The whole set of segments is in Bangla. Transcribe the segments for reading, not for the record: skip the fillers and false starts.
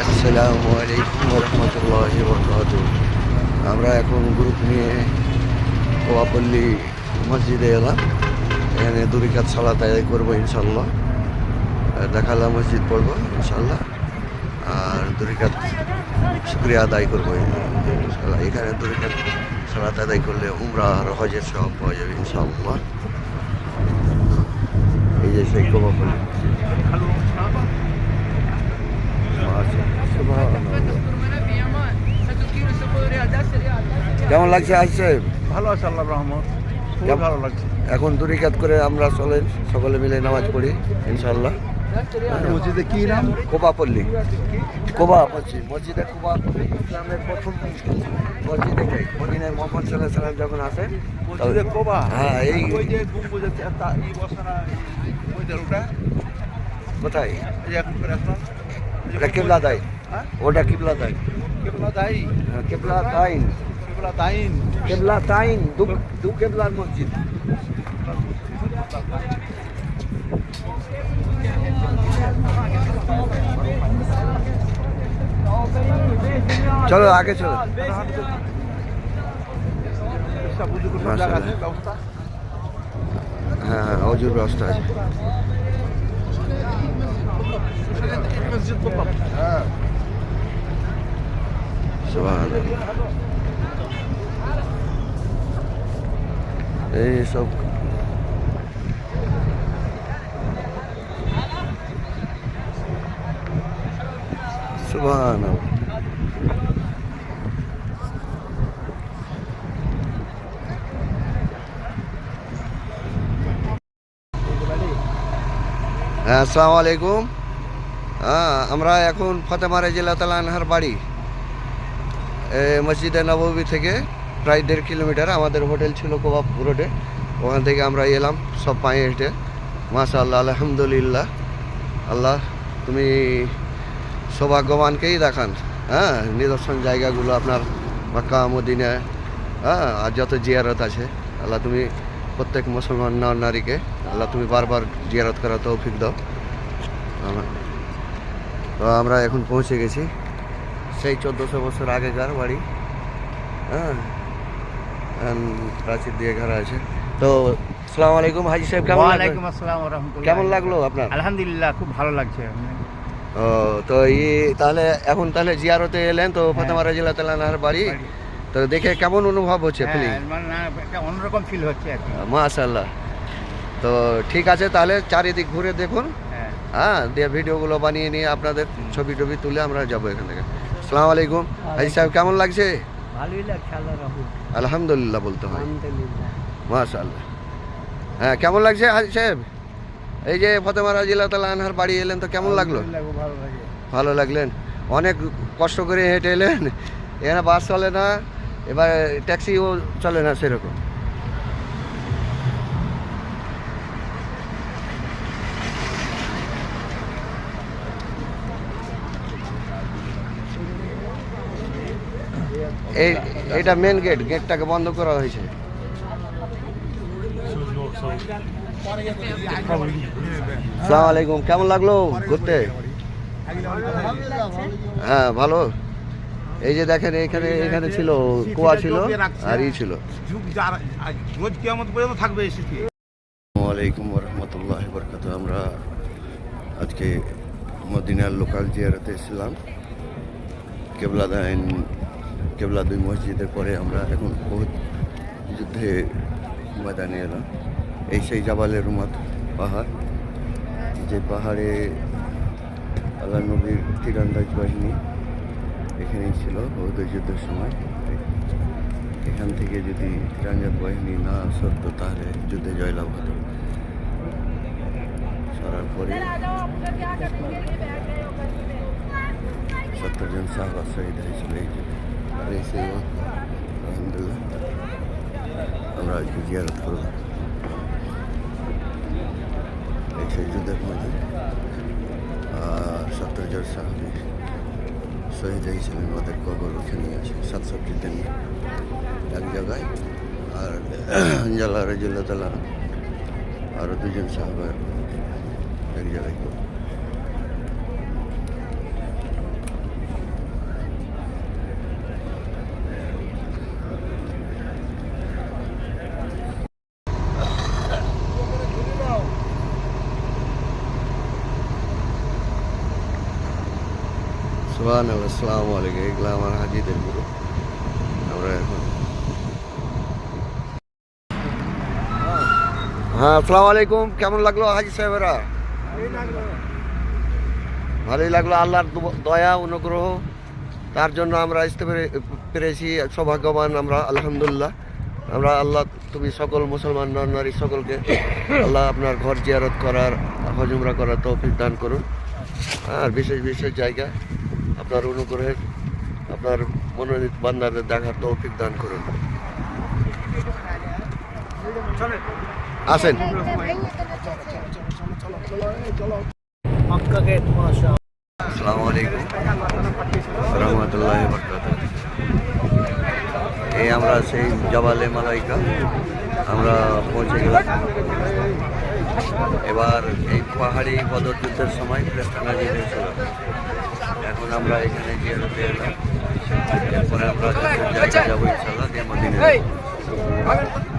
আসসালামু আলাইকুম রহমতুল্লাহি বরকাতুহ। আমরা এখন গ্রুপ নিয়ে কোয়াপল্লী মসজিদে এলাম। এখানে দুরিকাত সালাত আদায় করবো ইনশাল্লাহ। দেখালা মসজিদ পড়বো ইনশাল্লাহ, আর দুরিকাত শুক্রিয়া আদায় করবো ইনশাল্লাহ। এখানে দুরিকাত সালাত আদায় করলে উমরা আর হজের সব পাওয়া যাবে ইনশাল্লাহ। এই যে সেই কোয়াপল্লী কেমন লাগছে আসছে? ভালো আছে, আল্লাহর রহমত, খুব ভালো লাগছে। এখন দুরিকাত করে আমরা চলেন সকলে মিলে নামাজ পড়ি ইনশাল্লাহ। মসজিদে কি নাম? কোবাপল্লী, কোবা মসজিদ, মসজিদে কোবাপল্লী ইসলামের প্রথম মসজিদ এটাই। মদিনায় মোহাম্মদ সাল্লাল্লাহু আলাইহি সাল্লাম যখন আসেন মসজিদে কোবা, হ্যাঁ এই ওই যে গম্বুজের একটা ই বসানো, ওইটার ওটা কোথায়? এই যে এখন করে আসলাম, ওটা কিবলা দাই, হ্যাঁ ওটা কিবলা দাই, কেবলা দাই, কিবলা তাইন, কেবলা দাইন, কেবলা তাইন, দু কেবলার মসজিদ। চলো আগে চলো। বুঝে কোনো জায়গা আছে ব্যবস্থা? হ্যাঁ হ্যাঁ, অজুর ব্যবস্থা আছে। হ্যাঁ, এই সব সুবহানাল্লাহ। হ্যাঁ আসসালামু আলাইকুম। হ্যাঁ আমরা এখন ফাতেমা রাদিয়াল্লাহু তাআলা আনহার বাড়ি মসজিদে নববী থেকে প্রায় 1.5 কিলোমিটার। আমাদের হোটেল ছিল কোবাপ রোডে, ওখান থেকে আমরা এলাম সব পায়ে হেঁটে। মাশাআল্লাহ, আলহামদুলিল্লাহ। আল্লাহ তুমি সৌভাগ্যবানকেই দেখান। হ্যাঁ, নিদর্শন জায়গাগুলো আপনার মক্কা মদিনা, হ্যাঁ, আর যত জিয়ারত আছে আল্লাহ তুমি প্রত্যেক মুসলমান নারীকে আল্লাহ তুমি বারবার জিয়ারত করার তৌফিক দাও। তো আমরা এখন পৌঁছে গেছি সেই 1400 বছর আগেকার বাড়ি। হ্যাঁ, প্রাচীর দিয়ে ঘেরা আছে। তো আসসালামু আলাইকুম হাজি সাহেব, কেমন লাগলো? ওয়ালাইকুম আসসালাম ওয়া রাহমাতুল্লাহ। কেমন লাগলো আপনার? আলহামদুলিল্লাহ, খুব ভালো লাগছে। ও তো তাহলে এখন তাহলে জিয়ারতে এলেন তো ফাতেমা রাদিয়াল্লাহু তাআলা আনহার বাড়ি, তো দেখে কেমন অনুভব হচ্ছে? ফিলিং মানে একটা অন্যরকম ফিল হচ্ছে আর কি। মাশাআল্লাহ। তো ঠিক আছে, তাহলে চারিদিক ঘুরে দেখুন। হ্যাঁ, হ্যাঁ, দিয়ে ভিডিওগুলো বানিয়ে নিয়ে আপনাদের ছবি টবি তুলে আমরা যাবো এখান থেকে। আসসালামু আলাইকুম হাজি সাহেব, কেমন লাগছে? ভালোই লাগছে, আল্লাহর রহমত। আলহামদুলিল্লাহ বলতে হয়। আলহামদুলিল্লাহ। মাশাআল্লাহ। হ্যাঁ, কেমন লাগছে হাজি সাহেব? এই যে ফাতেমা রাদিয়াল্লাহু তাআলা আনহার বাড়ি এলেন তো কেমন লাগলো? ভালো লাগে। ভালো লাগলেন? অনেক কষ্ট করে হেঁটে এলেন। এখানে বাস চলে না, এবার ট্যাক্সিও চলে না সেরকম। এটা মেন গেট, গেটটাকে বন্ধ করা হয়েছে। আসসালামু আলাইকুম, কেমন লাগলো ঘুরতে? হ্যাঁ ভালো। এই যে দেখেন এখানে এখানে ছিল কুয়া ছিল আর ই ছিল। রোজ কিয়ামত পর্যন্ত থাকবে এই স্মৃতি। আসসালামু আলাইকুম ওয়া রাহমাতুল্লাহি ওয়া বারাকাতুহু। আমরা আজকে মদিনার লোকাল জিয়ারতে এসেছিলাম কেবলা দুই মসজিদের পরে আমরা এখন বহুত যুদ্ধে ময়দানে এলাম। এই সেই জাবালের রুমাত পাহাড়, যে পাহাড়ে আল্লাহ নবীর তীরন্দাজ বাহিনী এখানেই ছিল ওদের যুদ্ধের সময়। এখান থেকে যদি তীরন্দাজ বাহিনী না সরতো তাহলে যুদ্ধে জয়লাভ হতো। সরার পরে 70 জন সাহাবা শহীদ হয়েছিল এই যুদ্ধে। আর এই সেই আলহামদুলিল্লাহ আমরা আজকে জিয়ারত করলাম এই সেই যুদ্ধের মধ্যে। 70 জন সাহাবী শহীদ হয়েছিলেন, ওদের কবর ওখানেই আছে 700 ফিটের এক জায়গায়। আর হানজালা রাদিয়াল্লাহু তাআলা আরও 2 জন সাহাবা এক জায়গায়। সুবহানাল্লাহ, আসসালামু আলাইকুম। এগুলো আমার হাজিদের গ্রুপ। আমরা এখন হ্যাঁ, আসসালামু আলাইকুম। কেমন লাগলো হাজি সাহেবেরা? ভালোই লাগলো। আল্লাহর দয়া অনুগ্রহ, তার জন্য আমরা আসতে পেরেছি, সৌভাগ্যবান আমরা, আলহামদুলিল্লাহ। আমরা আল্লাহ, তুমি সকল মুসলমান নর নারী সকলকে আল্লাহ আপনার ঘর জিয়ারত করার, হজ উমরা করার তৌফিক দান করুন। আর বিশেষ বিশেষ জায়গা আপনার অনুগ্রহের, আপনার মনোনীত বান্দাদের দেখার তৌফিক দান করুন। আসেন। আসসালামু আলাইকুম রহমতুল্লাহ বরকাতুহু। এই আমরা সেই জবালে মালাইকা আমরা পৌঁছে গেলাম। এবার এই পাহাড়ি বদর যুদ্ধের সময় ফেরেশতা নাযিল হয়েছিল। এখন আমরা এখানে জিয়ারতে এলাম। এরপরে আমরা জায়গা যাবো ইনশাআল্লাহ, দিয়ে মদিনা।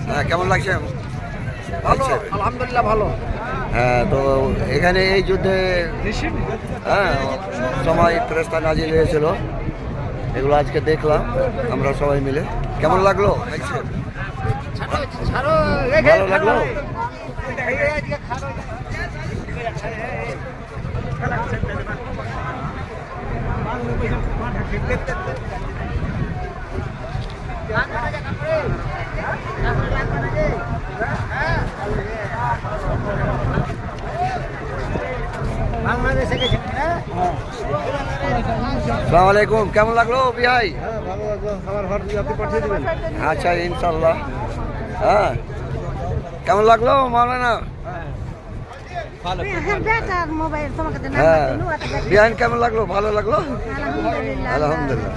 হ্যাঁ, কেমন লাগছে? আলহামদুলিল্লাহ ভালো। হ্যাঁ, তো এখানে এই যুদ্ধে হ্যাঁ সময় ফেরেশতা নাযিল হয়েছিল, এগুলো আজকে দেখলাম আমরা সবাই মিলে। কেমন লাগলো? ভালো লাগলো। আসসালামু আলাইকুম। কেমন লাগলো বিহাই? ভালো লাগলো। আমার ঘর থেকে আপনি পাঠিয়ে দেবেন। আচ্ছা, ইনশাল্লাহ। হ্যাঁ, কেমন লাগলো মাওলানা? হ্যাঁ, বিহান কেমন লাগলো? ভালো লাগলো, আলহামদুলিল্লাহ।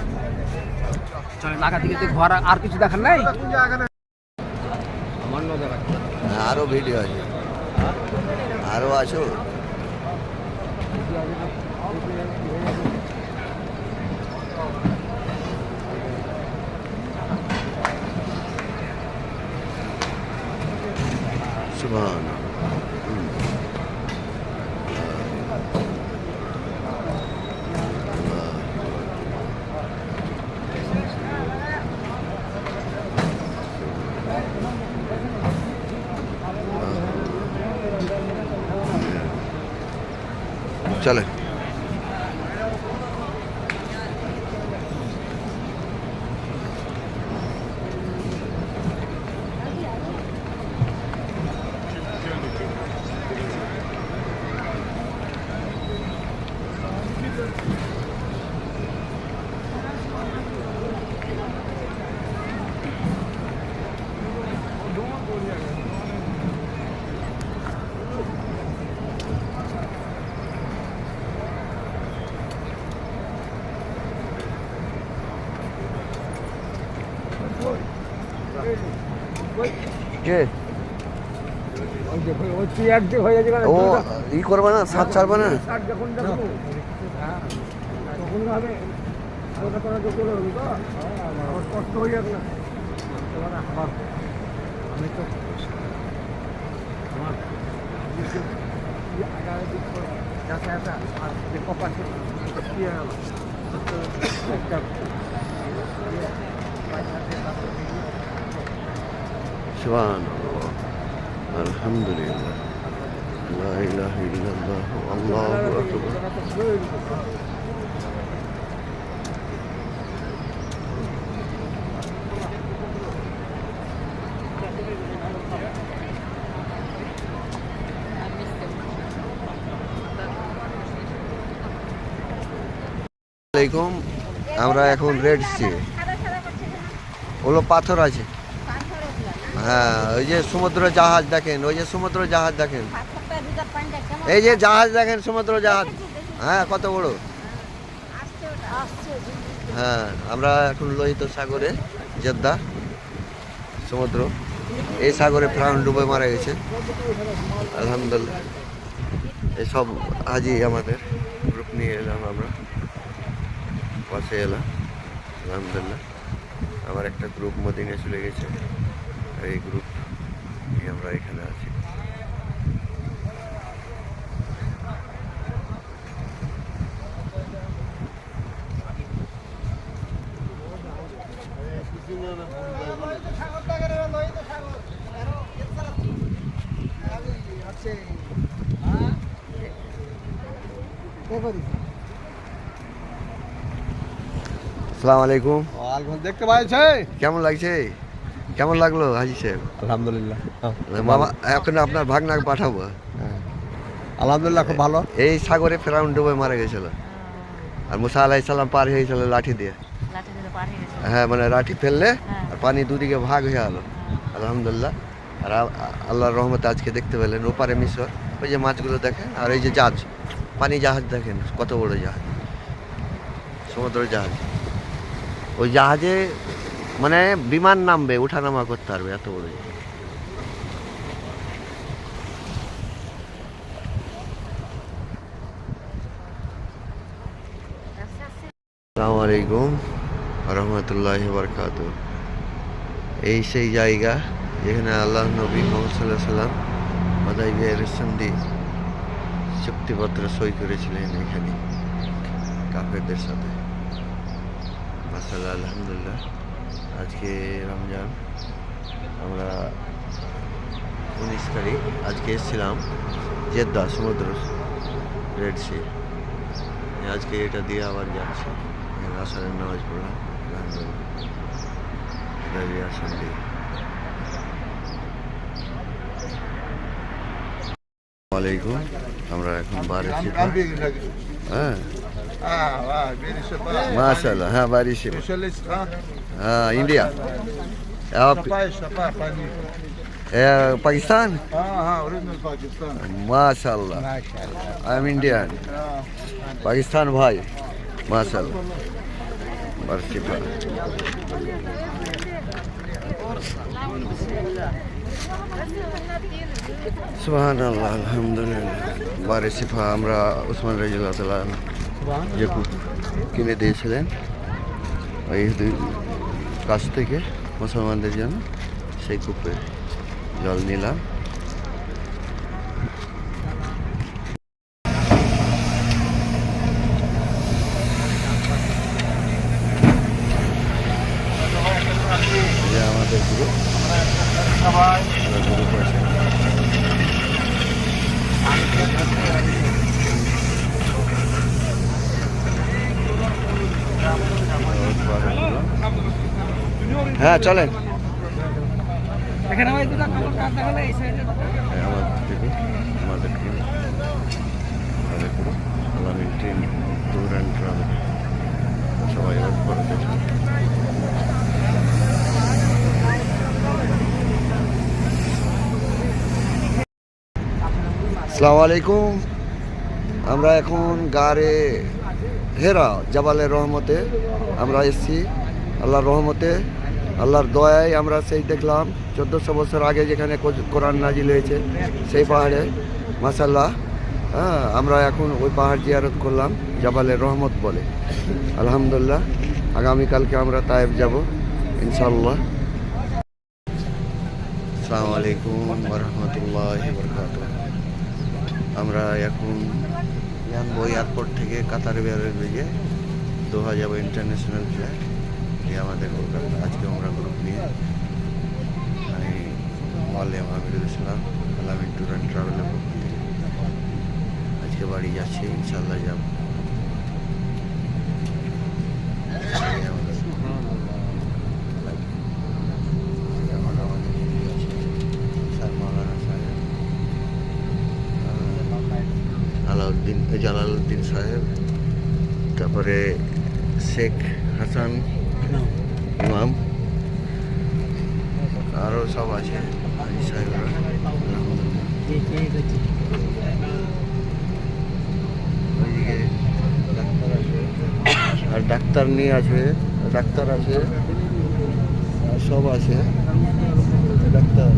লাগা থেকে ঘর আর কিছু দেখার নাই। আরো ভিডিও আছে, আরো আসো। সুবহানাল্লাহ। চলে কে ও ই করবে না, সাত ছাড়বে না। কষ্ট হয়ে যাবে না। আমি তো আমার যাতায়াত আর কপাশে একটা সুবহানাল্লাহ, আলহামদুলিল্লাহ, লা ইলাহা ইল্লাল্লাহ, আল্লাহু আকবার। আলাইকুম। আমরা এখন রেড সি, ওগুলো পাথর আছে। হ্যাঁ, ওই যে সমুদ্র জাহাজ দেখেন, ওই যে সমুদ্র জাহাজ দেখেন, এই যে জাহাজ দেখেন, সমুদ্র জাহাজ। হ্যাঁ, কত বড়। হ্যাঁ, আমরা এখন লোহিত সাগরে, জেদ্দা সমুদ্র, এই সাগরে ফ্রাউন ডুবে মারা গেছে। আলহামদুলিল্লাহ, এসব হাজি আমাদের গ্রুপ নিয়ে এলাম, আমরা পাশে এলাম। আলহামদুলিল্লাহ, আমার একটা গ্রুপ মদিনে চলে গেছে, এই গ্রুপ নিয়ে আমরা এখানে আছি। আসসালামু আলাইকুম। দেখতে পাইছে? কেমন লাগছে? কেমন লাগলো হাজি সাহেব? আলহামদুলিল্লাহ। মামা এখন আপনার ভাগনাকে পাঠাবো। আলহামদুলিল্লাহ, খুব ভালো। এই সাগরে ফেরাউন ডুবে মারা গেছিল, আর মুসা আলাইহিস সালাম পার হয়েছিল লাঠি দিয়ে। হ্যাঁ, মানে লাঠি ফেললে আর পানি দুদিকে ভাগ হয়ে গেল। আলহামদুলিল্লাহ। আর আল্লাহর রহমতে আজকে দেখতে পেলেন ওপারে মিশর, ওই যে মাছগুলো দেখেন, আর এই যে জাহাজ, পানি জাহাজ দেখেন কত বড় জাহাজ, সমুদ্র জাহাজ। ওই জাহাজে মানে বিমান নামবে, ওঠানামা করতে পারবে, এত বড় জাহাজ। আসসালামু আলাইকুম রহমতুল্লাহ বরকাত। এই সেই জায়গা যেখানে আল্লাহ নবী মোহাম্মদ সাল্লাহ সাল্লাম হুদায়বিয়ার সন্ধি চুক্তিপত্র সই করেছিলেন এখানে কাফেরদের সাথে। মাশাআল্লাহ, আলহামদুলিল্লাহ। আজকে রমজান, আমরা 19 তারিখ। আজকে এসেছিলাম জেদ্দা সমুদ্র, রেড সি। আজকে এটা দিয়ে আবার যাচ্ছে। আসরের নামাজ পড়লাম, আলহামদুলিল্লাহ। হুদায়বিয়ার সন্ধি। আসসালামু আলাইকুম। আমরা এখন বারে হ্যাঁ, মাশাআল্লাহ। হ্যাঁ, বাড়ি সে হ্যাঁ, इंडिया। आप पाकिस्तान? माशाल्लाह। I am Indian. पाकिस्तान भाई, माशाल्लाह। बरसिफा সুবহানাল্লাহ, আলহামদুলিল্লাহ। বারসিফা আমরা উসমান রাদিয়াল্লাহু তাআলা যে কূপ কিনে দিয়েছিলেন ওই কাছ থেকে মুসলমানদের জন্য, সেই কূপে জল নিলাম। আমাদের গ্রুপ আছে। হ্যাঁ, চলেন। আমাদের ট্রেন ট্যুর অ্যান্ড ট্রাভেল সবাই করতে। আসসালামু আলাইকুম। আমরা এখন গাড়ে হেরা জাবালের রহমতে আমরা এসেছি। আল্লাহর রহমতে, আল্লাহর দয়ায় আমরা সেই দেখলাম 1400 বছর আগে যেখানে কোরআন নাজিল হয়েছে সেই পাহাড়ে। মাশাআল্লাহ। হ্যাঁ, আমরা এখন ওই পাহাড় জিয়ারত করলাম, জাবালের রহমত বলে। আলহামদুলিল্লাহ। আগামীকালকে আমরা তায়েব যাব ইনশাআল্লাহ। আসসালামু আলাইকুম ওরহমতুল্লাহি বরকাতুহু। আমরা এখন ইয়ানবো এয়ারপোর্ট থেকে কাতার এয়ারওয়েজে দোহা যাব ইন্টারন্যাশনাল ফ্লাইট। এই আমাদের কলকাতা। আজকে আমরা গ্রুপ নিয়ে আমি ওয়ালেম আমিরুল ইসলাম আলামিন ট্যুর অ্যান্ড ট্রাভেলের পক্ষ থেকে আজকে বাড়ি যাচ্ছি, ইনশাআল্লাহ যাব। জালালউদ্দিন সাহেব, তারপরে শেখ হাসান ইমাম, আরও সব আছে হাজি সাহেবরা। ওইদিকে ডাক্তার আছে, আর ডাক্তার নিয়ে আছে, ডাক্তার আছে, আর সব আছে ডাক্তার।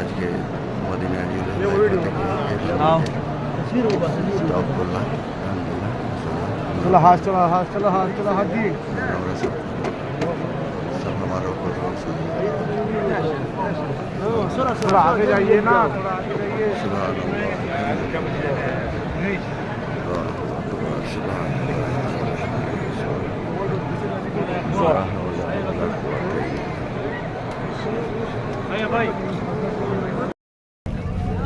আজকে মদিনা স্টপ করলাম, सब हमारा थोड़ा आगे जाइए ना, थोड़ा आगे जाइए।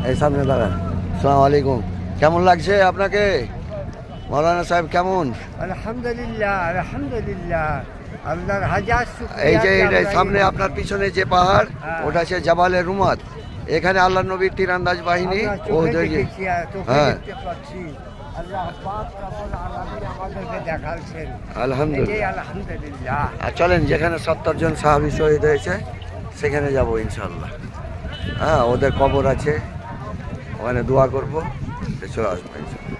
এই সামনে দাঁড়ান। আসসালামু আলাইকুম। কেমন লাগছে আপনাকে মৌলানা সাহেব? কেমন? আলহামদুলিল্লাহ আলহামদুলিল্লাহ, আল্লাহর হাজার শুকরিয়া। এই যে যে এই আমরা সামনে আপনার পিছনে যে পাহাড়, হ্যাঁ। ওটা হচ্ছে জাবালে রুমাত। এখানে আল্লাহ নবীর তীরন্দাজ বাহিনী আমরা চোখে ওদের যে দেখেছি আর চোখে হ্যাঁ। দেখতে পাচ্ছি। আল্লাহ পাক রব্বুল আলামিন আমাদেরকে দেখাচ্ছেন। আলহামদুলিল্লাহ। এটাই আলহামদুলিল্লাহ। আর চলেন, যেখানে 70 জন সাহাবী শহীদ হয়েছে সেখানে যাব ইনশাল্লাহ। হ্যাঁ, ওদের কবর আছে, ওখানে দোয়া করবো, চলে আসবো ইনশাল্লাহ।